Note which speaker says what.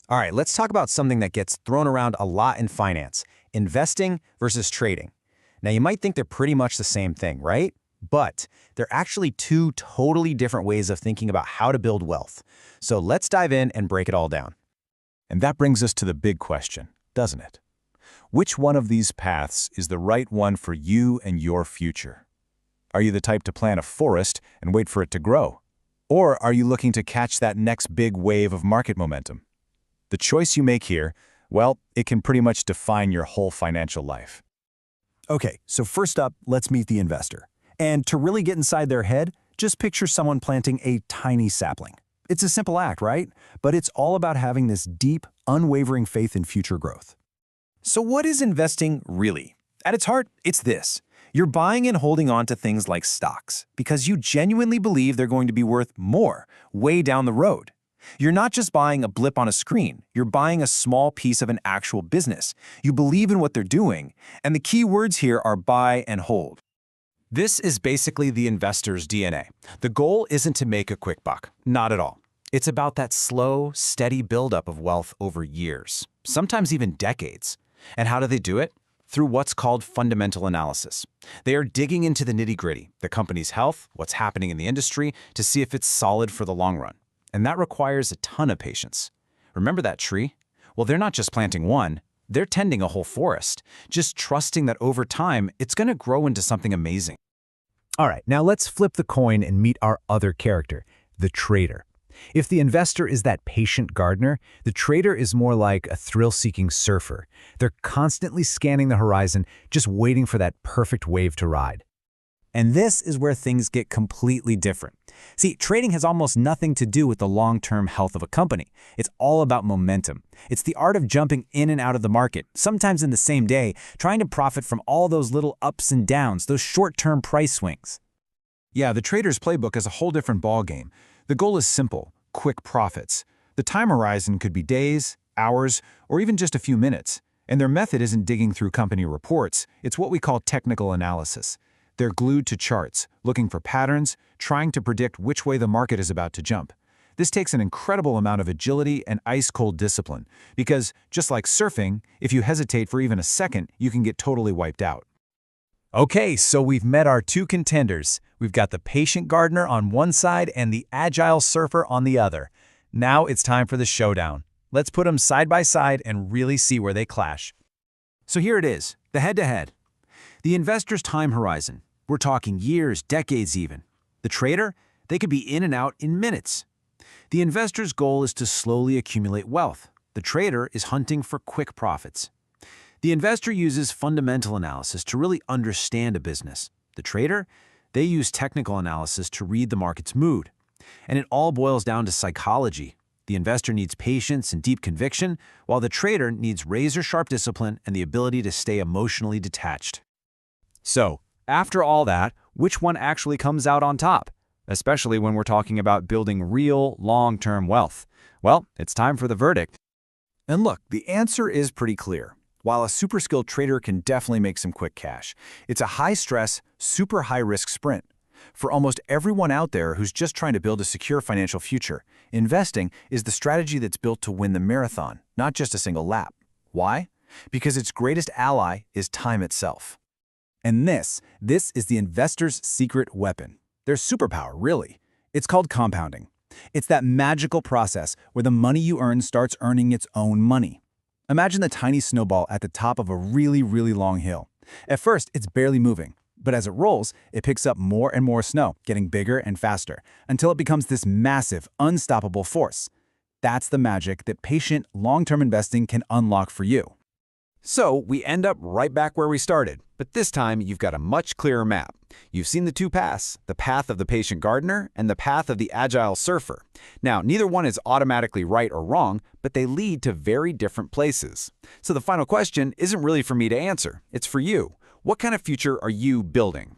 Speaker 1: All right, let's talk about something that gets thrown around a lot in finance, investing versus trading. Now, you might think they're pretty much the same thing, right? But they're actually two totally different ways of thinking about how to build wealth. So let's dive in and break it all down.
Speaker 2: And that brings us to the big question, doesn't it? Which one of these paths is the right one for you and your future? Are you the type to plant a forest and wait for it to grow? Or are you looking to catch that next big wave of market momentum? The choice you make here, well, it can pretty much define your whole financial life.
Speaker 3: Okay, so first up, let's meet the investor. And to really get inside their head, just picture someone planting a tiny sapling. It's a simple act, right? But it's all about having this deep, unwavering faith in future growth.
Speaker 1: So what is investing really? At its heart, it's this. You're buying and holding on to things like stocks because you genuinely believe they're going to be worth more way down the road. You're not just buying a blip on a screen, you're buying a small piece of an actual business. You believe in what they're doing, and the key words here are buy and hold. This is basically the investor's DNA. The goal isn't to make a quick buck, not at all. It's about that slow, steady buildup of wealth over years, sometimes even decades. And how do they do it? Through what's called fundamental analysis. They are digging into the nitty-gritty, the company's health, what's happening in the industry, to see if it's solid for the long run. And that requires a ton of patience. Remember that tree? Well, they're not just planting one, they're tending a whole forest, just trusting that over time, it's going to grow into something amazing.
Speaker 4: All right, now let's flip the coin and meet our other character, the trader. If the investor is that patient gardener, the trader is more like a thrill-seeking surfer. They're constantly scanning the horizon, just waiting for that perfect wave to ride.
Speaker 1: And this is where things get completely different. See, trading has almost nothing to do with the long-term health of a company. It's all about momentum. It's the art of jumping in and out of the market, sometimes in the same day, trying to profit from all those little ups and downs, those short-term price swings.
Speaker 2: Yeah, the trader's playbook is a whole different ballgame. The goal is simple, quick profits. The time horizon could be days, hours, or even just a few minutes. And their method isn't digging through company reports, it's what we call technical analysis. They're glued to charts, looking for patterns, trying to predict which way the market is about to jump. This takes an incredible amount of agility and ice-cold discipline, because, just like surfing, if you hesitate for even a second, you can get totally wiped out.
Speaker 1: Okay, so we've met our two contenders. We've got the patient gardener on one side and the agile surfer on the other. Now it's time for the showdown. Let's put them side by side and really see where they clash.
Speaker 3: So here it is, the head-to-head. The investor's time horizon. We're talking years, decades even. The trader, they could be in and out in minutes. The investor's goal is to slowly accumulate wealth. The trader is hunting for quick profits. The investor uses fundamental analysis to really understand a business. The trader, they use technical analysis to read the market's mood. And it all boils down to psychology. The investor needs patience and deep conviction, while the trader needs razor-sharp discipline and the ability to stay emotionally detached.
Speaker 1: So, after all that, which one actually comes out on top? Especially when we're talking about building real, long-term wealth. Well, it's time for the verdict.
Speaker 3: And look, the answer is pretty clear. While a super skilled trader can definitely make some quick cash, it's a high-stress, super high-risk sprint. For almost everyone out there who's just trying to build a secure financial future, investing is the strategy that's built to win the marathon, not just a single lap. Why? Because its greatest ally is time itself.
Speaker 1: And this is the investor's secret weapon. Their superpower, really. It's called compounding. It's that magical process where the money you earn starts earning its own money. Imagine the tiny snowball at the top of a really, really long hill. At first, it's barely moving, but as it rolls, it picks up more and more snow, getting bigger and faster, until it becomes this massive, unstoppable force. That's the magic that patient, long-term investing can unlock for you. So we end up right back where we started, but this time you've got a much clearer map. You've seen the two paths, the path of the patient gardener and the path of the agile surfer. Now, neither one is automatically right or wrong, but they lead to very different places. So the final question isn't really for me to answer, it's for you. What kind of future are you building?